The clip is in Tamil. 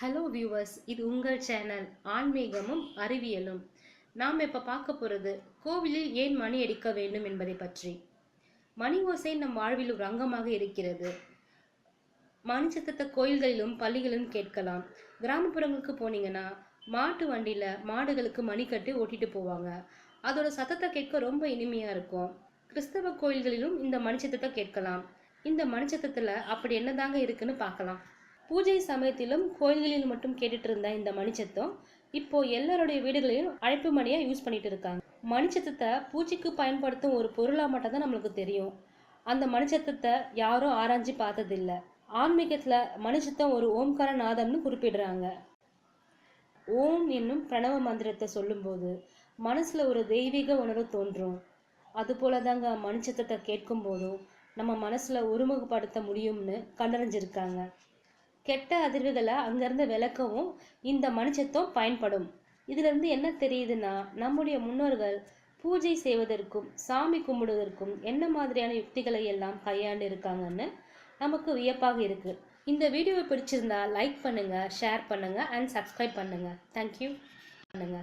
ஹலோ வியூவர்ஸ், இது உங்கள் சேனல் ஆன்மீகமும் அறிவியலும். நாம் இப்போ பார்க்க போகிறது கோவிலில் ஏன் மணி அடிக்க வேண்டும் என்பதை பற்றி. மணி ஓசை நம் வாழ்வில் ஒரு அங்கமாக இருக்கிறது. மணி சத்தத்தை கோயில்களிலும் பள்ளிகளிலும் கேட்கலாம். கிராமப்புறங்களுக்கு போனீங்கன்னா மாட்டு வண்டியில் மாடுகளுக்கு மணி கட்டி ஓட்டிட்டு போவாங்க. அதோட சத்தத்தை கேட்க ரொம்ப இனிமையாக இருக்கும். கிறிஸ்தவ கோயில்களிலும் இந்த மணி சத்தத்தை கேட்கலாம். இந்த மணி சத்தத்தில் அப்படி என்னதாங்க இருக்குன்னு பார்க்கலாம். பூஜை சமயத்திலும் கோயில்களில் மட்டும் கேட்டுட்டு இருந்த இந்த மணிச்சத்தம் இப்போ எல்லாருடைய வீடுகளையும் அழைப்பு மணியா யூஸ் பண்ணிட்டு இருக்காங்க. மணிச்சத்தத்தை பூஜைக்கு பயன்படுத்தும் ஒரு பொருளா மட்டும் தான் நம்மளுக்கு தெரியும். அந்த மணிச்சத்தத்தை யாரும் ஆராய்ச்சி பார்த்ததில்லை. ஆன்மீகத்துல மணிச்சத்தம் ஒரு ஓம்கார நாதம்னு குறிப்பிடுறாங்க. ஓம் என்னும் பிரணவ மந்திரத்தை சொல்லும்போது மனசுல ஒரு தெய்வீக உணர்வு தோன்றும். அது போலதாங்க மணிச்சத்தத்தை கேட்கும் போதும் நம்ம மனசுல ஒருமுகப்படுத்த முடியும்னு கண்டறிஞ்சிருக்காங்க. கெட்ட அதிர்வுகளை அங்கிருந்து விளக்கவும் இந்த மணிச்சத்தம் பயன்படும். இதுல இருந்து என்ன தெரியுதுன்னா, நம்முடைய முன்னோர்கள் பூஜை செய்வதற்கும் சாமி கும்பிடுவதற்கும் என்ன மாதிரியான யுக்திகளை எல்லாம் கையாண்டு இருக்காங்கன்னு நமக்கு வியப்பாக இருக்கு. இந்த வீடியோவை பிடிச்சிருந்தா லைக் பண்ணுங்க, ஷேர் பண்ணுங்க அண்ட் சப்ஸ்கிரைப் பண்ணுங்க. தேங்க்யூ பண்ணுங்க.